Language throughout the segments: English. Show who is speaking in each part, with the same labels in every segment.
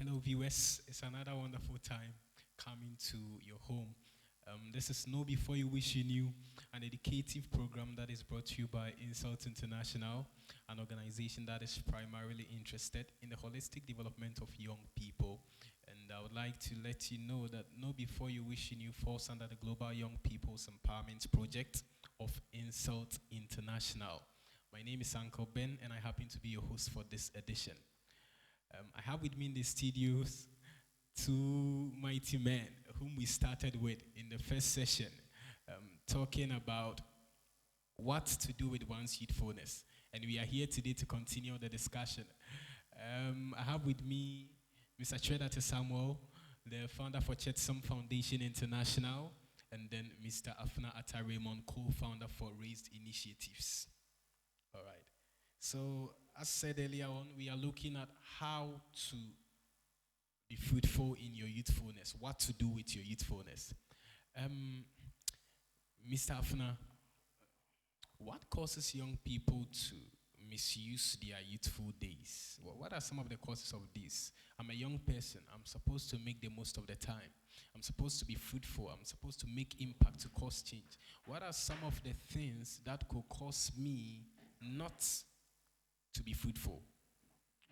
Speaker 1: Hello, viewers. It's another wonderful time coming to your home. This is Know Before You Wish You Knew, an educative program that is brought to you by Insult International, an organization that is primarily interested in the holistic development of young people. And I would like to let you know that Know Before You Wish You Knew falls under the Global Young People's Empowerment Project of Insult International. My name is Uncle Ben, and I happen to be your host for this edition. I have with me in the studios two mighty men whom we started with in the first session, talking about what to do with one's youthfulness. And we are here today to continue the discussion. I have with me Mr. Chedate Samuel, the founder for Chetsom Foundation International, and then Mr. Afna Atta Raymond, co-founder for Raised Initiatives. All right. So, as said earlier on, we are looking at how to be fruitful in your youthfulness, what to do with your youthfulness. Mr. Afna, what causes young people to misuse their youthful days? What are some of the causes of this? I'm a young person. I'm supposed to make the most of the time. I'm supposed to be fruitful. I'm supposed to make impact to cause change. What are some of the things that could cause me not to be fruitful?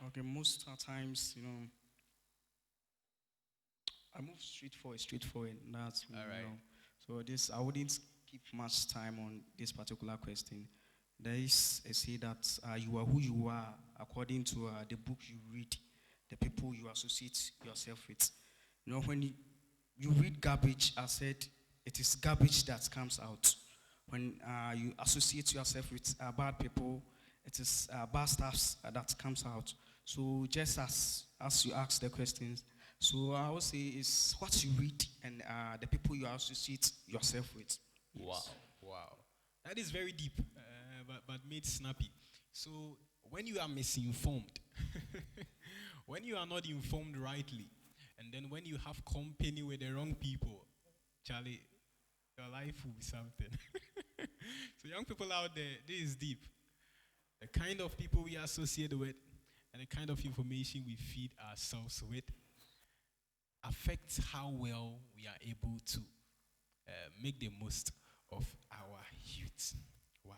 Speaker 2: Okay, most times, I move straight forward. That's
Speaker 1: All right.
Speaker 2: So this, I wouldn't keep much time on this particular question. There is a say that you are who you are according to the book you read, the people you associate yourself with. When you read garbage, I said it is garbage that comes out. When you associate yourself with bad people, it is bad stuff that comes out. So just as you ask the questions, so I would say it's what you read and the people you associate yourself with.
Speaker 1: Wow, wow. That is very deep, but made snappy. So when you are misinformed, when you are not informed rightly, and then when you have company with the wrong people, Charlie, your life will be something. So young people out there, this is deep. The kind of people we associate with and the kind of information we feed ourselves with affects how well we are able to make the most of our youth. Wow.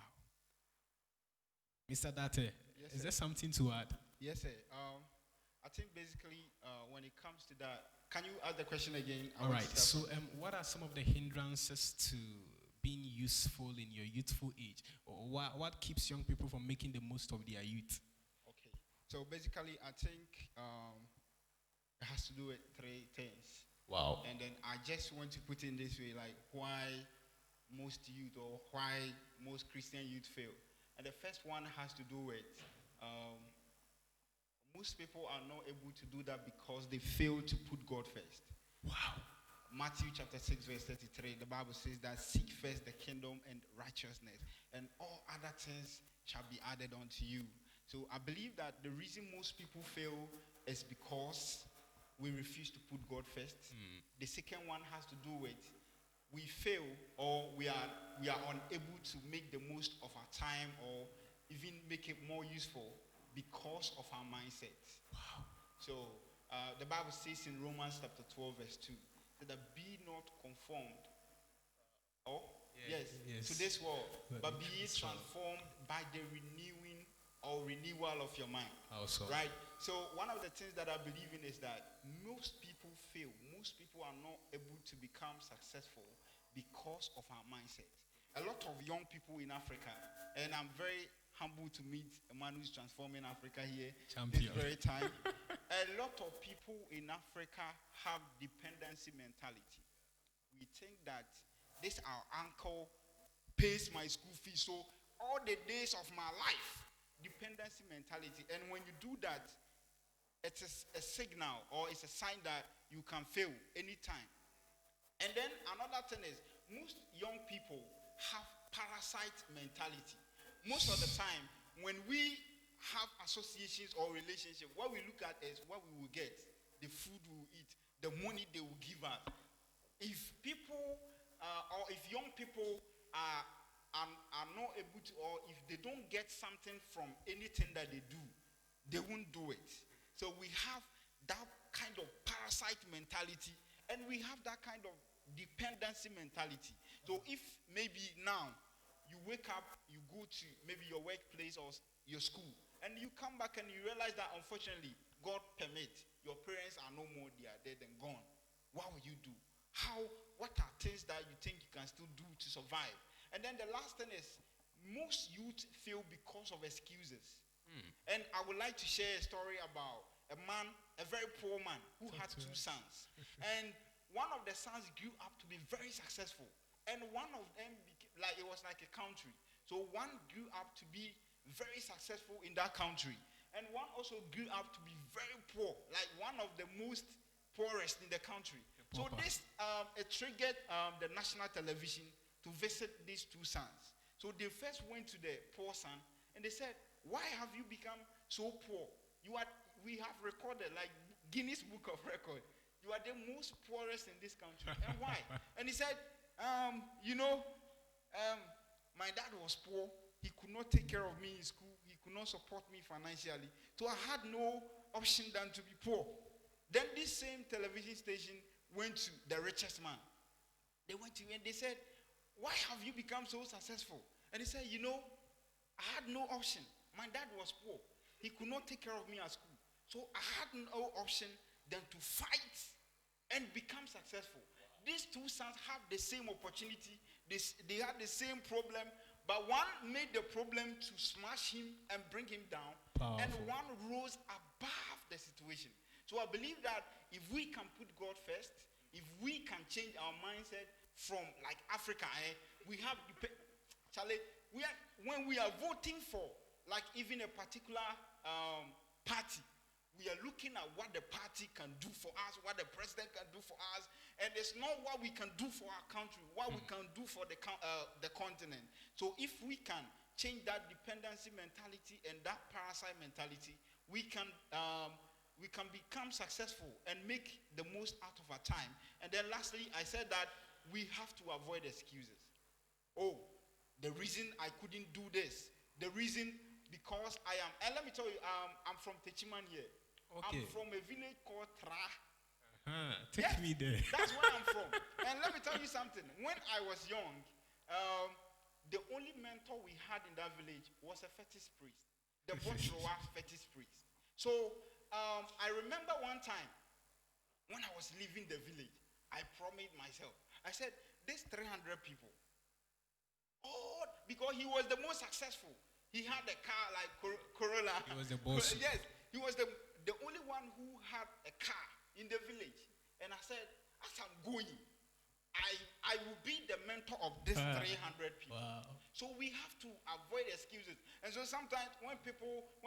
Speaker 1: Mr. Date,
Speaker 3: Yes,
Speaker 1: is
Speaker 3: sir.
Speaker 1: there something to add?
Speaker 3: Yes, sir. I think basically when it comes to that, can you ask the question again?
Speaker 1: All right. So, what are some of the hindrances to being useful in your youthful age? Or what keeps young people from making the most of their youth?
Speaker 3: Okay. So basically, I think it has to do with three things.
Speaker 1: Wow.
Speaker 3: And then I just want to put in this way, like why most youth or why most Christian youth fail. And the first one has to do with most people are not able to do that because they fail to put God first.
Speaker 1: Wow.
Speaker 3: Matthew chapter 6 verse 33, the Bible says that seek first the kingdom and righteousness, and all other things shall be added unto you. So I believe that the reason most people fail is because we refuse to put God first. The second one has to do with we fail or we are unable to make the most of our time or even make it more useful because of our mindset.
Speaker 1: Wow.
Speaker 3: So the Bible says in Romans chapter 12 verse 2 that be not conformed to this world, but be ye transformed by the renewing or renewal of your mind.
Speaker 1: Also.
Speaker 3: Right? So one of the things that I believe in is that most people fail. Most people are not able to become successful because of our mindset. A lot of young people in Africa, and I'm very humbled to meet a man who's transforming Africa here
Speaker 1: Champion.
Speaker 3: this very time. A lot of people in Africa have dependency mentality. We think that this our uncle pays my school fees, so all the days of my life, dependency mentality. And when you do that, it is a signal or it's a sign that you can fail anytime. And then another thing is, most young people have parasite mentality. Most of the time, when we have associations or relationships, what we look at is what we will get, the food we will eat, the money they will give us. If people or if young people are not able to, or if they don't get something from anything that they do, they won't do it. So we have that kind parasite mentality, and we have that kind of dependency mentality. So if maybe now you wake up, you go to maybe your workplace or your school, and you come back and you realize that unfortunately, God permit, your parents are no more, they are dead and gone. What will you do? What are things that you think you can still do to survive? And then the last thing is, most youth fail because of excuses. And I would like to share a story about a man, a very poor man, who had two sons. And one of the sons grew up to be very successful. And one of them, it was like a country. So one grew up to be very successful in that country. And one also grew up to be very poor, like one of the most poorest in the country. So this, it triggered the national television to visit these two sons. So they first went to the poor son and they said, why have you become so poor? We have recorded, like Guinness Book of Record. You are the most poorest in this country. And why? And he said, my dad was poor. He could not take care of me in school. He could not support me financially. So I had no option than to be poor. Then this same television station went to the richest man. They went to him and they said, why have you become so successful? And he said, I had no option. My dad was poor. He could not take care of me at school. So I had no option than to fight and become successful. These two sons have the same opportunity. They had the same problem, but one made the problem to smash him and bring him down. Powerful. And one rose above the situation. So I believe that if we can put God first, if we can change our mindset from like Africa, we have Charlie, when we are voting for like even a particular party, we are looking at what the party can do for us, what the president can do for us, and it's not what we can do for our country, what we can do for the continent. So if we can change that dependency mentality and that parasite mentality, we can become successful and make the most out of our time. And then lastly, I said that we have to avoid excuses. Oh, the reason I couldn't do this, the reason because I am, and let me tell you, I'm from Techiman here. Okay. I'm from a village called Tra.
Speaker 1: Take me there.
Speaker 3: That's where I'm from. And let me tell you something. When I was young, the only mentor we had in that village was a fetish priest, the Botroa fetish priest. So I remember one time when I was leaving the village, I promised myself, I said, these 300 people, because he was the most successful. He had a car like Corolla.
Speaker 1: He was the boss.
Speaker 3: Yes, he was the only one who had a car in the village. And I said, as I'm going, I will be the mentor of this 300 people. Wow. So we have to avoid excuses. And so sometimes when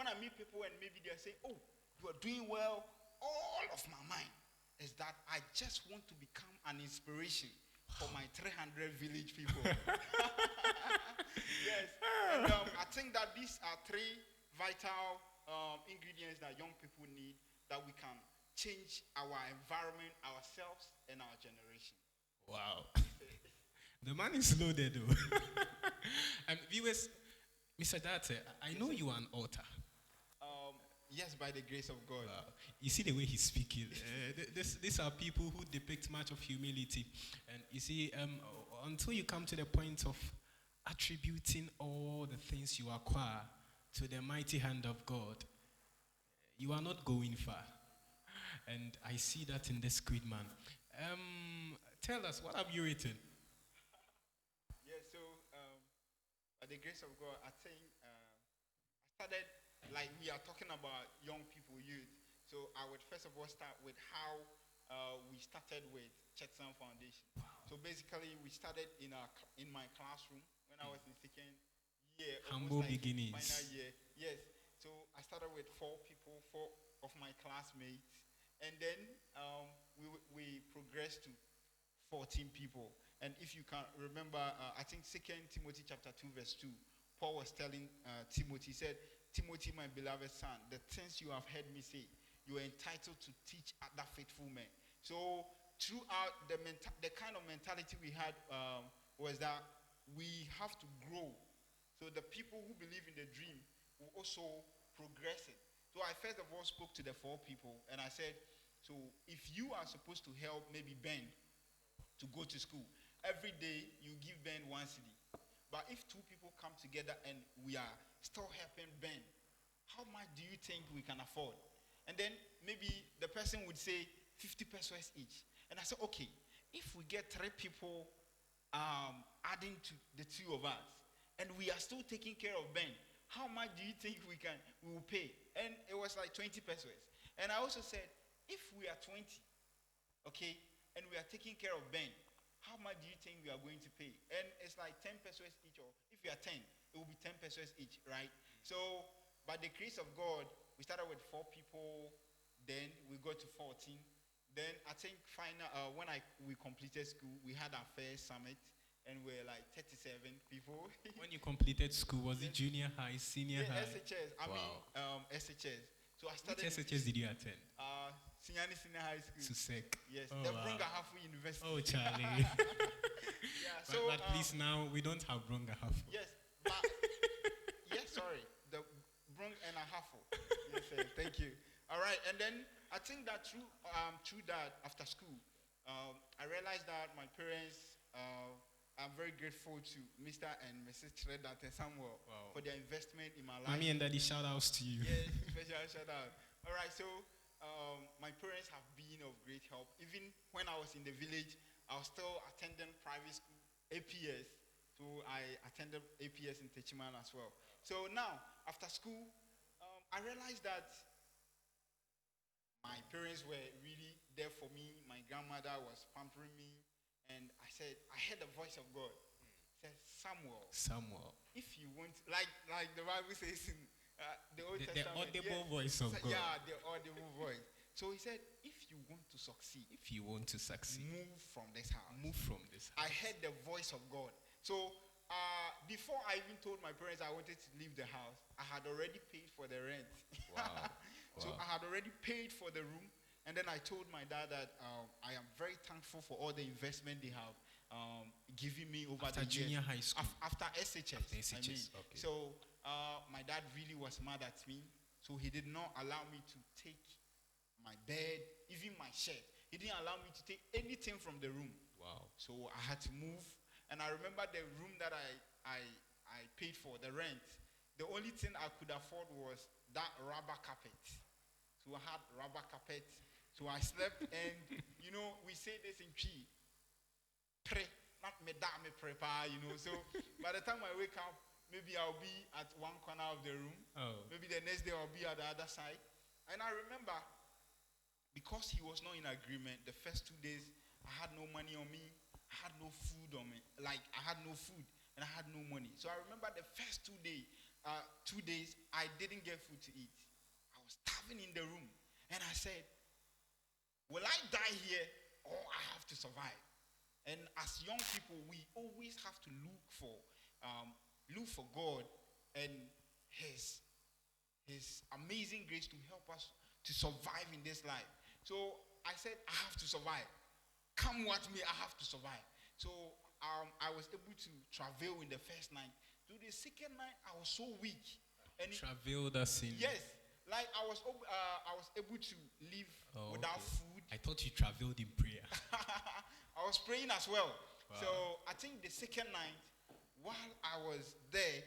Speaker 3: I meet people and maybe they say, oh, you are doing well, all of my mind is that I just want to become an inspiration for my 300 village people. Yes. And I think that these are three vital ingredients that young people need, that we can change our environment, ourselves, and our generation.
Speaker 1: Wow. The man is loaded, though. And viewers, Mr. Date, I know you are an author.
Speaker 3: Yes, by the grace of God.
Speaker 1: Wow. You see the way he's speaking. These are people who depict much of humility. And you see, until you come to the point of attributing all the things you acquire to the mighty hand of God, you are not going far. And I see that in this great man. Tell us, what have you written?
Speaker 3: Yeah, so by the grace of God, I think I started, like we are talking about young people, youth. So I would first of all start with how we started with Chetson Foundation. Wow. So basically, we started in my classroom when I was in second year.
Speaker 1: Humble like beginnings.
Speaker 3: Final year. Yes. So I started with 4 of my classmates. And then we progressed to 14 people. And if you can remember, I think 2 Timothy chapter 2, verse 2, Paul was telling Timothy, he said, Timothy, my beloved son, the things you have heard me say, you are entitled to teach other faithful men. So throughout the kind of mentality we had was that we have to grow. So the people who believe in the dream will also progress it. So I first of all spoke to the 4 people, and I said, So if you are supposed to help maybe Ben to go to school, every day you give Ben 1 cedi. But if two people come together and we are still helping Ben, how much do you think we can afford? And then maybe the person would say 50 pesos each. And I said, okay, if we get 3 people adding to the 2 of us, and we are still taking care of Ben, how much do you think we will pay? And it was like 20 pesos. And I also said, if we are 20, okay, and we are taking care of Ben, how much do you think we are going to pay? And it's like 10 pesos each, or if we are 10, it will be 10 pesos each, right? So, by the grace of God, we started with 4 people, then we got to 14. Then I think when we completed school, we had our first summit, and we're like 37 people.
Speaker 1: When you completed school, was it junior high, senior high?
Speaker 3: SHS. SHS. So I started.
Speaker 1: Which SHS did you attend?
Speaker 3: Senior High School.
Speaker 1: Susek.
Speaker 3: Yes.
Speaker 1: Oh,
Speaker 3: the
Speaker 1: wow.
Speaker 3: Brungahafu University.
Speaker 1: Oh, Charlie.
Speaker 3: Yeah. So,
Speaker 1: but please, now we don't have Brungahafu.
Speaker 3: Yes. But yes, sorry. The Brungahafu. Yes, sir. Thank you. All right. And then I think that through that after school, I realized that my parents. I'm very grateful to Mr. and Mrs. Tredat and Samuel for their investment in my life.
Speaker 1: Mommy and Daddy, shout outs to you.
Speaker 3: Yes, special shout out. All right, so my parents have been of great help. Even when I was in the village, I was still attending private school, APS. So I attended APS in Techiman as well. So now, after school, I realized that my parents were really there for me. My grandmother was pampering me. And I said, I heard the voice of God. It said, Samuel, if you want, like the Bible says in the Old Testament.
Speaker 1: The audible voice of God.
Speaker 3: Yeah, the audible voice. So he said, if you want to succeed, move from this house. I heard the voice of God. So before I even told my parents I wanted to leave the house, I had already paid for the rent.
Speaker 1: Wow.
Speaker 3: So I had already paid for the room. And then I told my dad that I am very thankful for all the investment they have given me over
Speaker 1: after
Speaker 3: the
Speaker 1: junior
Speaker 3: years.
Speaker 1: high school.
Speaker 3: After SHS.
Speaker 1: After SHS. Okay.
Speaker 3: So my dad really was mad at me. So he did not allow me to take my bed, even my shirt. He didn't allow me to take anything from the room.
Speaker 1: Wow.
Speaker 3: So I had to move. And I remember the room that I paid for, the rent. The only thing I could afford was that rubber carpet. So I had rubber carpet. So I slept, and we say this in Chi. Pre, not me da me prepare, So by the time I wake up, maybe I'll be at one corner of the room.
Speaker 1: Oh.
Speaker 3: Maybe the next day I'll be at the other side. And I remember, because he was not in agreement, the first 2 days I had no money on me. I had no food on me. Like I had no food and I had no money. So I remember the first 2 days, I didn't get food to eat. I was starving in the room, and I said, will I die here or I have to survive? And as young people, we always have to look for God and His amazing grace to help us to survive in this life. So I said, I have to survive. Come what may, I have to survive. So I was able to travel in the first night. To the second night, I was so weak. And
Speaker 1: Traveled us in.
Speaker 3: Yes. Like I was able to live without food.
Speaker 1: I thought you traveled in prayer.
Speaker 3: I was praying as well.
Speaker 1: Wow.
Speaker 3: So I think the second night, while I was there,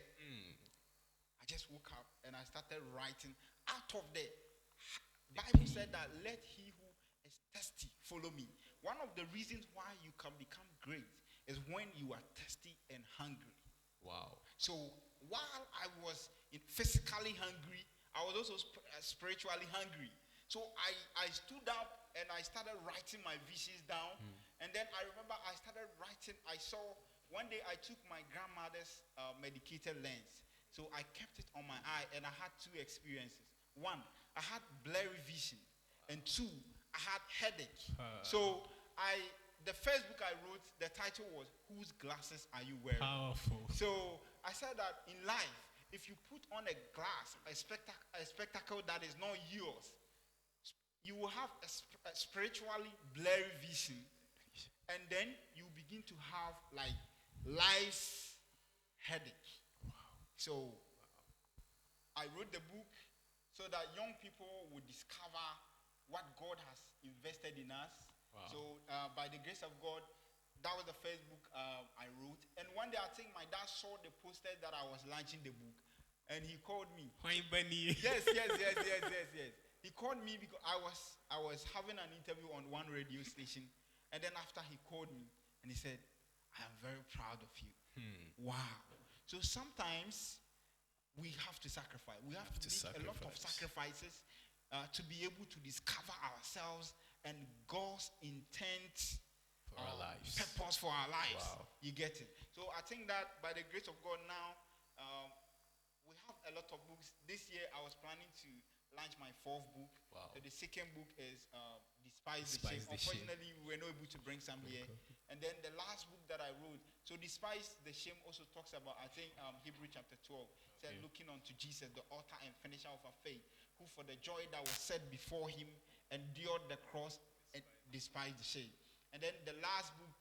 Speaker 3: I just woke up and I started writing. Out of the Bible said that let he who is thirsty follow me. One of the reasons why you can become great is when you are thirsty and hungry.
Speaker 1: Wow.
Speaker 3: So while I was physically hungry, I was also spiritually hungry. So I stood up and I started writing my visions down. And then I remember I started writing. I saw one day I took my grandmother's medicated lens. So I kept it on my eye, and I had 2 experiences. 1, I had blurry vision. And 2, I had headache. So the first book I wrote, the title was Whose Glasses Are You Wearing?
Speaker 1: Powerful.
Speaker 3: So I said that in life, if you put on a glass, a spectacle that is not yours, you will have a spiritually blurry vision, and then you begin to have like life's headache.
Speaker 1: Wow.
Speaker 3: So I wrote the book so that young people would discover what God has invested in us.
Speaker 1: Wow.
Speaker 3: So by the grace of God, that was the first book I wrote. And one day I think my dad saw the poster that I was launching the book, and he called me. Yes. He called me because I was having an interview on one radio station, and then after he called me and he said, "I am very proud of you." Wow. So sometimes we have to sacrifice. We have to make a lot of sacrifices to be able to discover ourselves and God's intent
Speaker 1: For our lives.
Speaker 3: purpose for our lives.
Speaker 1: Wow.
Speaker 3: You get it? So I think that by the grace of God now, we have a lot of books. This year I was planning to launch my 4th book.
Speaker 1: Wow.
Speaker 3: So the second book is Despise the
Speaker 1: Despise
Speaker 3: Shame.
Speaker 1: the Shame.
Speaker 3: Unfortunately, we were not able to bring some here. And then the last book that I wrote, so Despise the Shame also talks about, I think, Hebrew chapter 12, said, looking unto Jesus, the author and finisher of our faith, who for the joy that was set before him endured the cross and despised the shame. And then the last book,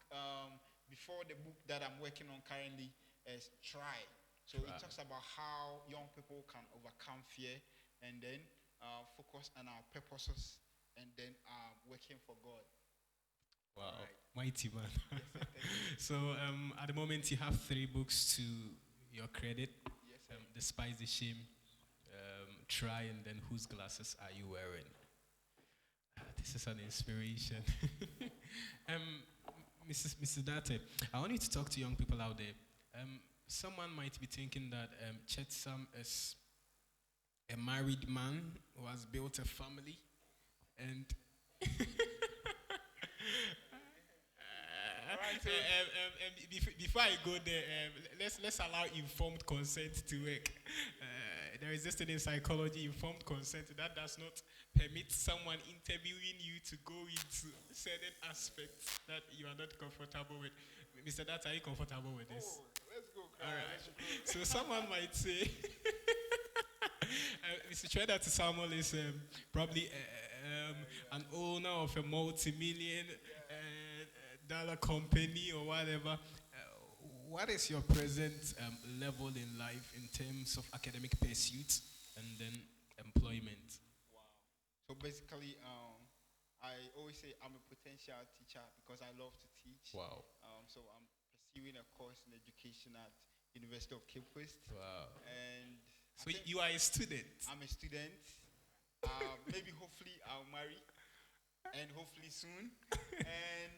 Speaker 3: before the book that I'm working on currently, is Try. So it talks about how young people can overcome fear and then focus on our purposes and then working for God.
Speaker 1: Wow.
Speaker 3: Right.
Speaker 1: Mighty man.
Speaker 3: Yes, sir, thank you.
Speaker 1: So at the moment you have 3 books to your credit.
Speaker 3: Yes, sir.
Speaker 1: Despise the Shame, Try, and then Whose Glasses Are You Wearing? This is an inspiration. Mrs. Date, I want you to talk to young people out there. Someone might be thinking that Chetsam is a married man who has built a family, and before I go there, let's allow informed consent to work. There is this thing in psychology, informed consent, that does not permit someone interviewing you to go into certain aspects that you are not comfortable with. Mr. Dat, are you comfortable with this?
Speaker 3: Let's go.
Speaker 1: All right. So someone might say, Mr. Trader to Samuel is probably an owner of a multi-million dollar company or whatever. What is your present level in life in terms of academic pursuits and then employment?
Speaker 3: Wow. So basically, I always say I'm a potential teacher because I love to teach.
Speaker 1: Wow.
Speaker 3: So I'm pursuing a course in education at University of Cape Coast.
Speaker 1: Wow.
Speaker 3: And
Speaker 1: So you are a student?
Speaker 3: I'm a student. Maybe hopefully I'll marry, and hopefully soon. And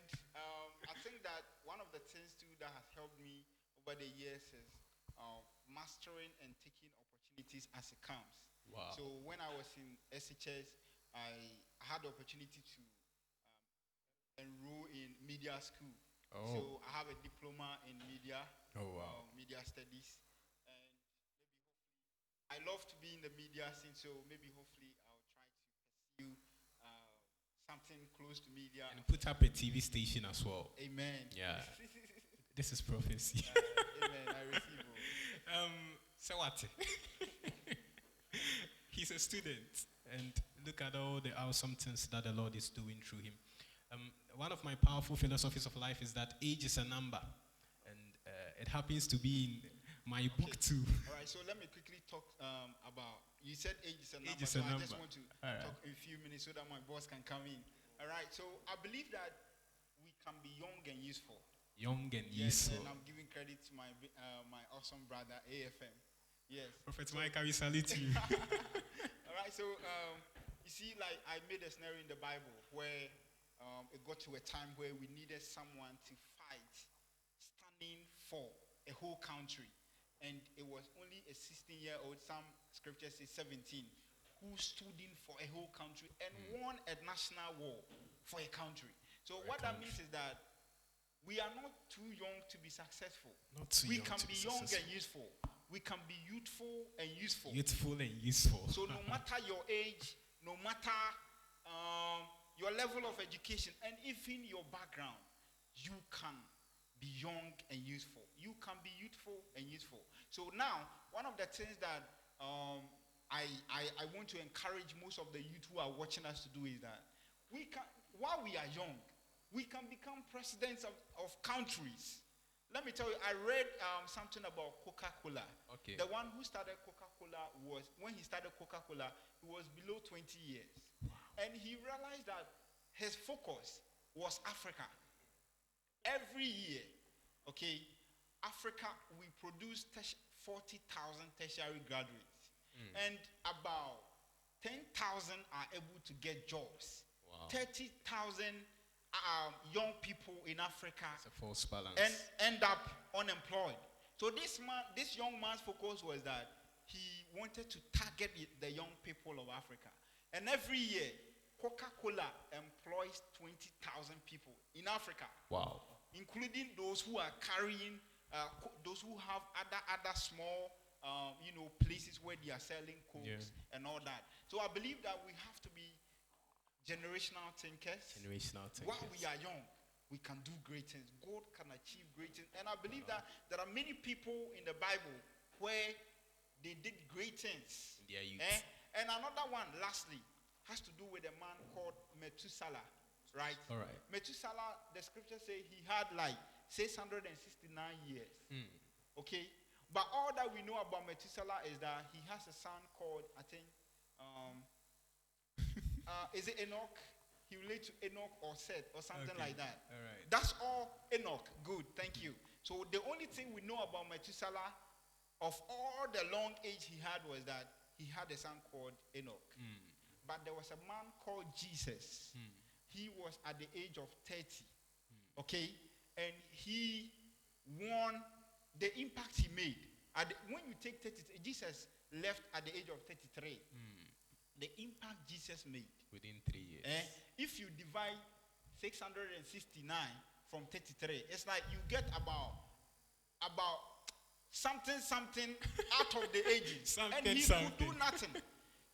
Speaker 3: I think that one of the things too that has helped me over the years is mastering and taking opportunities as it comes.
Speaker 1: Wow.
Speaker 3: So when I was in SHS, I had the opportunity to enroll in media school.
Speaker 1: Oh.
Speaker 3: So I have a diploma in media, media studies, and maybe hopefully I love to be in the media scene. So maybe hopefully I'll try to pursue something close to media
Speaker 1: And put up a TV station as well.
Speaker 3: Amen.
Speaker 1: Yeah. This is prophecy.
Speaker 3: Amen. I receive it.
Speaker 1: So what? He's a student, and look at all the awesome things that the Lord is doing through him. One of my powerful philosophies of life is that age is a number, and it happens to be in my book too.
Speaker 3: All right, so let me quickly talk about, you said age is a number,
Speaker 1: Age is
Speaker 3: so
Speaker 1: a
Speaker 3: I
Speaker 1: number.
Speaker 3: just want to
Speaker 1: All
Speaker 3: talk in a few minutes so that my boss can come in. All right, so I believe that we can be young and useful.
Speaker 1: Young and
Speaker 3: Yes,
Speaker 1: useful.
Speaker 3: and I'm giving credit to my my awesome brother, AFM. Yes.
Speaker 1: Prophet Mike, I will salute you.
Speaker 3: All right, so you see, like I made a scenario in the Bible where it got to a time where we needed someone to fight, standing for a whole country. And it was only a 16-year-old, some scriptures say 17, who stood in for a whole country and won a national war for a country. So what that means is that we are not too young to be successful.
Speaker 1: Not too
Speaker 3: We
Speaker 1: young
Speaker 3: can
Speaker 1: to
Speaker 3: be
Speaker 1: be
Speaker 3: young
Speaker 1: successful.
Speaker 3: and useful. We can be youthful and useful.
Speaker 1: Youthful and useful.
Speaker 3: So no matter your age, no matter your level of education, and even your background, you can be young and useful. You can be youthful and useful. So now, one of the things that I want to encourage most of the youth who are watching us to do is that we can, while we are young, we can become presidents of countries. Let me tell you, I read something about Coca-Cola.
Speaker 1: Okay.
Speaker 3: The one who started Coca-Cola when he started Coca-Cola, he was below 20 years. Wow. And he realized that his focus was Africa. Every year, okay, Africa, we produce 40,000 tertiary graduates. And about 10,000 are able to get jobs.
Speaker 1: Wow.
Speaker 3: 30,000 young people in Africa
Speaker 1: It's a false balance.
Speaker 3: and end up unemployed. So this young man's focus was that he wanted to target the young people of Africa. And every year, Coca-Cola employs 20,000 people in Africa.
Speaker 1: Wow.
Speaker 3: Including those who are carrying, those who have other small, places where they are selling cokes and all that. So I believe that we have to be generational thinkers. While we are young, we can do great things. God can achieve great things. And I believe that there are many people in the Bible where they did great things.
Speaker 1: In their youth.
Speaker 3: And another one, lastly, has to do with a man called Methuselah, right?
Speaker 1: All right.
Speaker 3: Methuselah, the scripture says he had like 669 years. Okay? But all that we know about Methuselah is that he has a son called, I think, is it Enoch? He relates to Enoch or Seth or something like that.
Speaker 1: All right.
Speaker 3: That's all Enoch. Good, thank you. So the only thing we know about Methuselah, of all the long age he had, was that he had a son called Enoch. But there was a man called Jesus. He was at the age of 30. Okay? And he won the impact he made. When you take 30, Jesus left at the age of 33. The impact Jesus made.
Speaker 1: Within 3 years.
Speaker 3: If you divide 669 from 33, it's like you get about something out of the ages. And he could do nothing.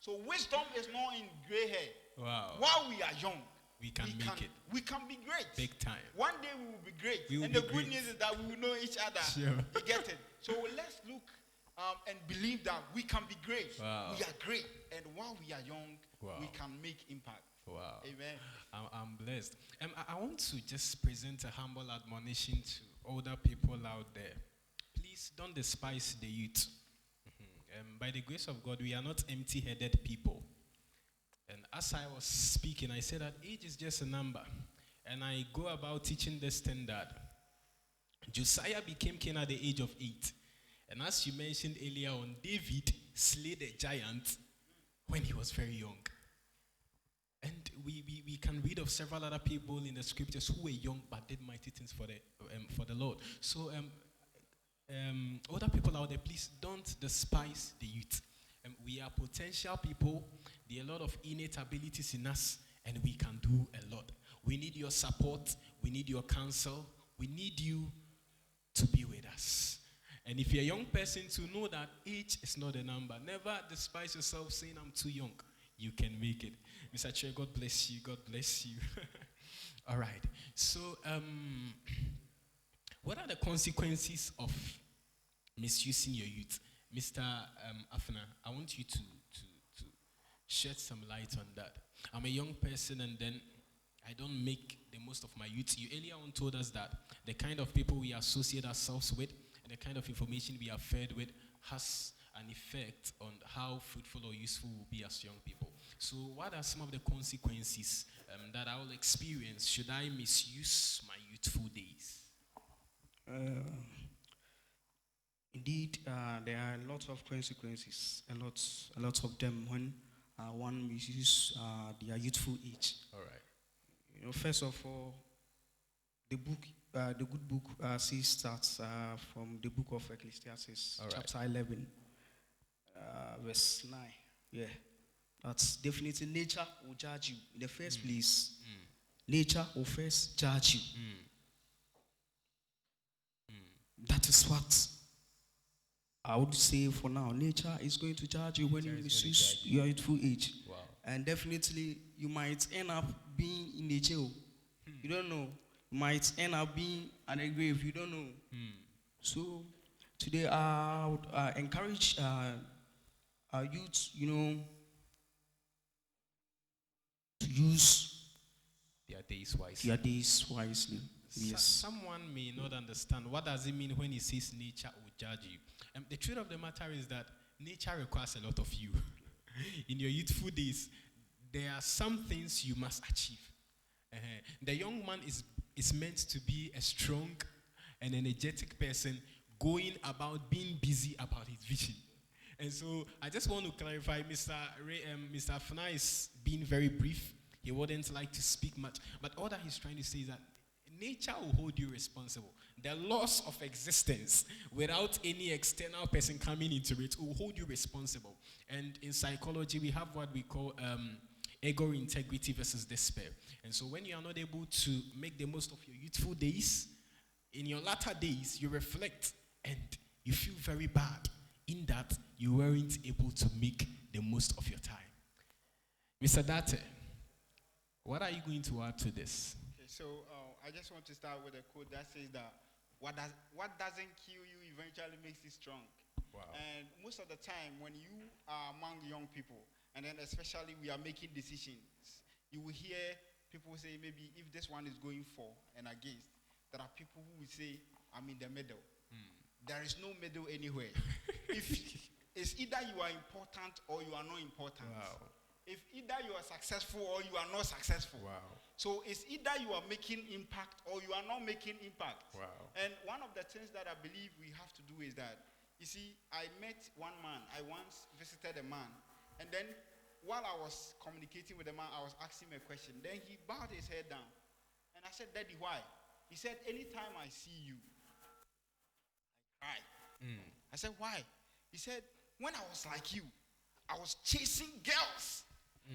Speaker 3: So wisdom is not in gray hair.
Speaker 1: Wow.
Speaker 3: While we are young,
Speaker 1: we can make it.
Speaker 3: We can be great.
Speaker 1: Big time.
Speaker 3: One day we will be great.
Speaker 1: And
Speaker 3: the good news is that we will know each other.
Speaker 1: Sure.
Speaker 3: You get it? So let's look and believe that we can be great.
Speaker 1: Wow.
Speaker 3: We are great. And while we are young,
Speaker 1: Wow.
Speaker 3: we can make impact.
Speaker 1: Wow.
Speaker 3: Amen.
Speaker 1: I'm blessed. I want to just present a humble admonition to older people out there. Please don't despise the youth. By the grace of God, we are not empty-headed people. And as I was speaking, I said that age is just a number. And I go about teaching the standard. Josiah became king at the age of 8. And as you mentioned earlier on, David slayed a giant when he was very young. And we can read of several other people in the scriptures who were young but did mighty things for the Lord. So older people out there, please don't despise the youth. We are potential people. There are a lot of innate abilities in us, and we can do a lot. We need your support. We need your counsel. We need you to be with us. And if you're a young person, to know that age is not a number. Never despise yourself saying, I'm too young. You can make it. Mr. Chair, God bless you. God bless you. All right. So, what are the consequences of misusing your youth? Mr. Afna, I want you to shed some light on that. I'm a young person, and then I don't make the most of my youth. You earlier on told us that the kind of people we associate ourselves with and the kind of information we are fed with has an effect on how fruitful or useful we'll be as young people. So what are some of the consequences that I will experience should I misuse my youthful days?
Speaker 2: Indeed, there are a lot of consequences, a lot of them when one misuses their youthful age.
Speaker 1: All right.
Speaker 2: First of all, the good book says that from the book of Ecclesiastes, chapter 11, verse 9. Yeah, that's definitely nature will judge you in the first place. Nature will first judge you. That is what I would say for now. Nature is going to judge you when you misuse your youthful age.
Speaker 1: Wow. And
Speaker 2: definitely you might end up being in a jail. You don't know. You might end up being at a grave. You don't know. So today I would encourage our youth, to use
Speaker 1: their days wisely.
Speaker 2: Yes.
Speaker 1: Someone may not understand what does it mean when he says nature will judge you. The truth of the matter is that nature requires a lot of you. In your youthful days, there are some things you must achieve. The young man is meant to be a strong and energetic person going about being busy about his vision. And so I just want to clarify, Mr. Afna is being very brief. He wouldn't like to speak much. But all that he's trying to say is that nature will hold you responsible. The laws of existence, without any external person coming into it, will hold you responsible. And in psychology, we have what we call ego integrity versus despair. And so when you are not able to make the most of your youthful days, in your latter days, you reflect and you feel very bad in that you weren't able to make the most of your time. Mr. Date, what are you going to add to this?
Speaker 3: Okay, so I just want to start with a quote that says that what doesn't kill you eventually makes you strong.
Speaker 1: Wow.
Speaker 3: And most of the time, when you are among young people, and then especially we are making decisions, you will hear people say maybe if this one is going for and against, there are people who will say, I'm in the middle. There is no middle anywhere. If it's either you are important or you are not important.
Speaker 1: Wow.
Speaker 3: If either you are successful or you are not successful.
Speaker 1: Wow.
Speaker 3: So it's either you are making impact or you are not making impact.
Speaker 1: Wow.
Speaker 3: And one of the things that I believe we have to do is that, you see, I met one man. I once visited a man. And then while I was communicating with the man, I was asking him a question. Then he bowed his head down. And I said, Daddy, why? He said, anytime I see you, I cry. I said, why? He said, when I was like you, I was chasing girls.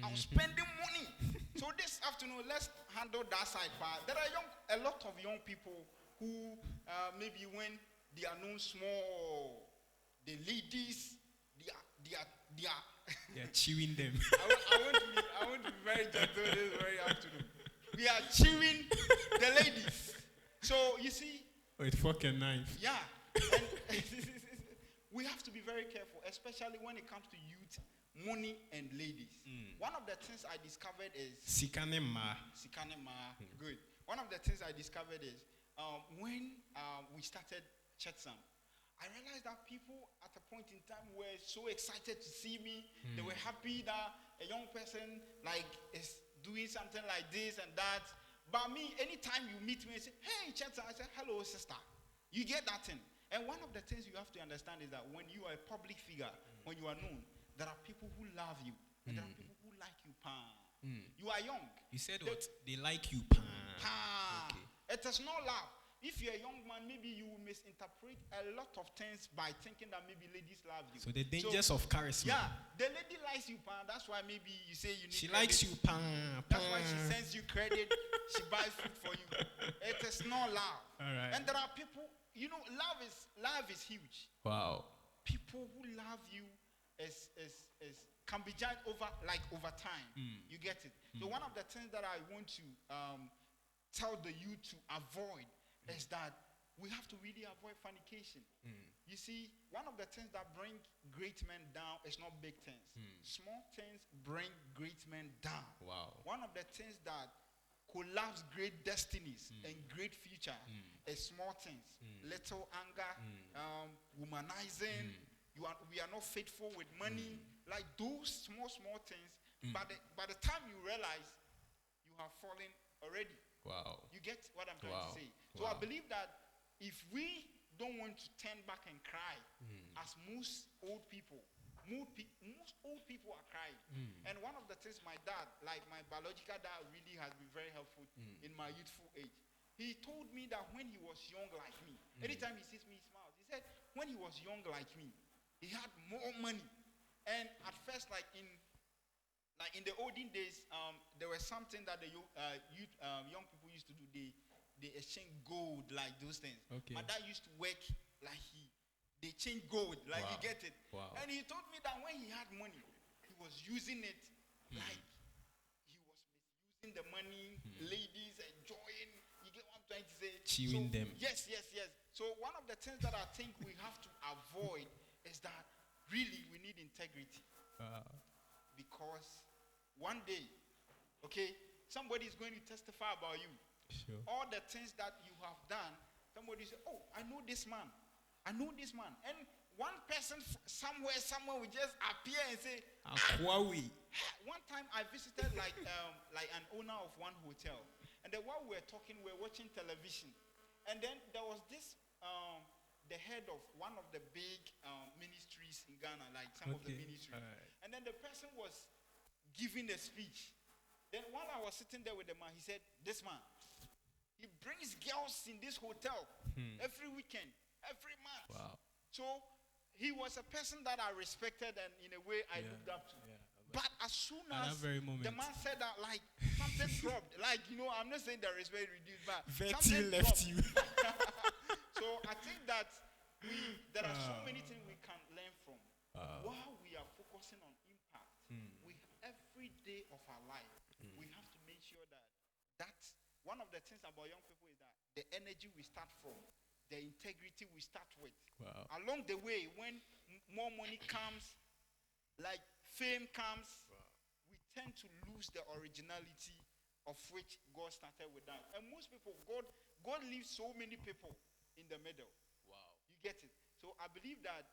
Speaker 3: I was spending money. So this afternoon, let's handle that side part. There are a lot of young people who maybe when they are known small, the ladies, they
Speaker 1: are chewing them.
Speaker 3: I want to be very gentle this very afternoon. We are chewing the ladies. So you see.
Speaker 1: With fork and knife.
Speaker 3: Yeah. And we have to be very careful, especially when it comes to youth, money, and ladies. One of the things I discovered is
Speaker 1: Sikanema.
Speaker 3: Good. One of the things I discovered is when we started Chetsam, I realized that people at a point in time were so excited to see me. They were happy that a young person is doing something like this and that. But me, anytime you meet me and say, hey, Chetsam, I say, hello, sister. You get that thing. And one of the things you have to understand is that when you are a public figure, when you are known, there are people who love you. And there are people who like you. You are young.
Speaker 1: You said what? They like you. Okay.
Speaker 3: It is not love. If you're a young man, maybe you will misinterpret a lot of things by thinking that maybe ladies love you.
Speaker 1: So the dangers of charisma.
Speaker 3: Yeah, the lady likes you, That's why maybe you say you need
Speaker 1: She
Speaker 3: credit.
Speaker 1: likes you,
Speaker 3: That's why she sends you credit. She buys food for you. It is not love.
Speaker 1: All right.
Speaker 3: And there are people, love is huge.
Speaker 1: Wow.
Speaker 3: People who love you can be judged over time. You get it? So one of the things that I want to tell the youth to avoid is that we have to really avoid fornication. You see, one of the things that bring great men down is not big things. Small things bring great men down.
Speaker 1: Wow.
Speaker 3: One of the things that collapse great destinies and great future is small things. Little anger, womanizing. We are not faithful with money. Like those small things. By the time you realize, you have fallen already.
Speaker 1: Wow.
Speaker 3: You get what I'm trying to say? So I believe that if we don't want to turn back and cry, as most old people are crying. And one of the things my dad, like my biological dad, really has been very helpful in my youthful age. He told me that when he was young like me, anytime he sees me, he smiles. He said when he was young like me, he had more money. And at first, like in the olden days, there was something that the young people used to do. They exchange gold, like those things.
Speaker 1: Okay.
Speaker 3: My dad used to work like they change gold, like you get it.
Speaker 1: Wow.
Speaker 3: And he told me that when he had money, he was using it like he was misusing the money, ladies enjoying. You get what I'm trying to say?
Speaker 1: Chewing them.
Speaker 3: Yes. So one of the things that I think we have to avoid is that really we need integrity. Because one day, somebody is going to testify about you.
Speaker 1: Sure.
Speaker 3: All the things that you have done, somebody say, oh, I know this man. And one person somewhere will just appear and say,
Speaker 1: Huawei.
Speaker 3: one time I visited like an owner of one hotel, and then while we were talking, we were watching television, and then there was this the head of one of the big ministries in Ghana, like some of the ministries, and then the person was giving a speech. Then while I was sitting there with the man, he said, "This man, he brings girls in this hotel every weekend, every month."
Speaker 1: Wow.
Speaker 3: So he was a person that I respected and in a way I looked up to.
Speaker 1: Yeah.
Speaker 3: But as soon
Speaker 1: At
Speaker 3: as
Speaker 1: that very moment,
Speaker 3: the man said that, like, something dropped. Like, I'm not saying the respect reduced, but
Speaker 1: Vetting
Speaker 3: something
Speaker 1: left
Speaker 3: dropped.
Speaker 1: you.
Speaker 3: So I think that there are so many things we can learn from. While we are focusing on impact, every day of our life, we have to make sure that one of the things about young people is that the energy we start from, the integrity we start with.
Speaker 1: Wow.
Speaker 3: Along the way, when more money comes, like fame comes, we tend to lose the originality of which God started with us. And most people, God leaves so many people in the middle.
Speaker 1: Wow.
Speaker 3: You get it? So I believe that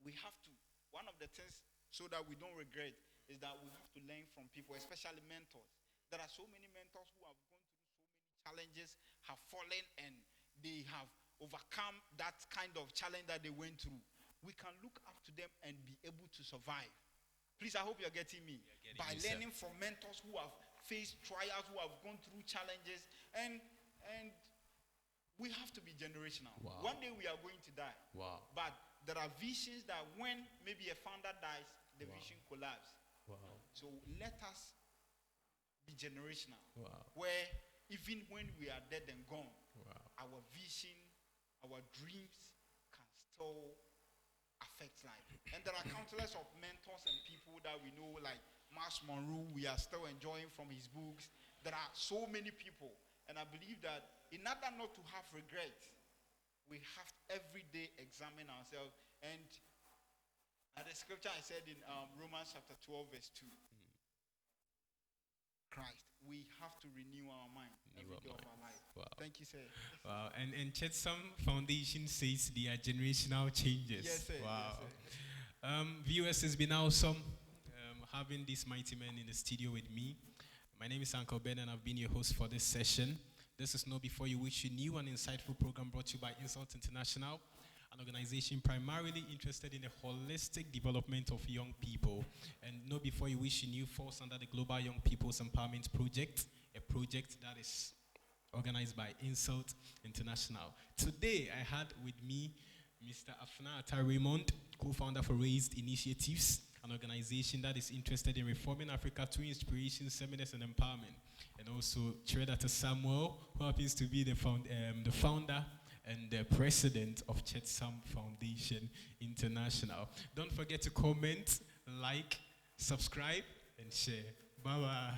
Speaker 3: we have to, one of the things so that we don't regret is that we have to learn from people, especially mentors. There are so many mentors who have gone through so many challenges, have fallen, and they have overcome that kind of challenge that they went through. We can look up to them and be able to survive. Please, I hope you're getting me. By learning from mentors who have faced trials, who have gone through challenges, and we have to be generational.
Speaker 1: Wow.
Speaker 3: One day we are going to die.
Speaker 1: Wow.
Speaker 3: But there are visions that when maybe a founder dies, the vision collapses.
Speaker 1: Wow.
Speaker 3: So let us be generational.
Speaker 1: Wow.
Speaker 3: Where even when we are dead and gone,
Speaker 1: Wow.
Speaker 3: our vision, our dreams can still affect life. And there are countless of mentors and people that we know, like Miles Monroe, we are still enjoying from his books. There are so many people. And I believe that in order not to have regret, we have to every day examine ourselves. And at the scripture I said in Romans chapter 12, verse 2, Christ, we have to renew our mind every day of our life.
Speaker 1: Wow.
Speaker 3: Thank you, sir.
Speaker 1: Wow. And Chetsam Foundation says they are generational changes.
Speaker 3: Yes, sir.
Speaker 1: Wow.
Speaker 3: Yes, sir.
Speaker 1: Viewers, it's been awesome having this mighty man in the studio with me. My name is Uncle Ben, and I've been your host for this session. This is KnowB4UWishUKnew, an insightful program brought to you by Insult International, an organization primarily interested in the holistic development of young people. And KnowB4UWishUKnew falls under the Global Young People's Empowerment Project, a project that is organized by Insult International. Today, I had with me Mr. Afna Atta Raymond, co-founder for Raised Initiatives, an organization that is interested in reforming Africa through inspiration, seminars, and empowerment. And also Tredata Samuel, who happens to be the founder and the president of Chetsam Foundation International. Don't forget to comment, like, subscribe, and share. Bye-bye.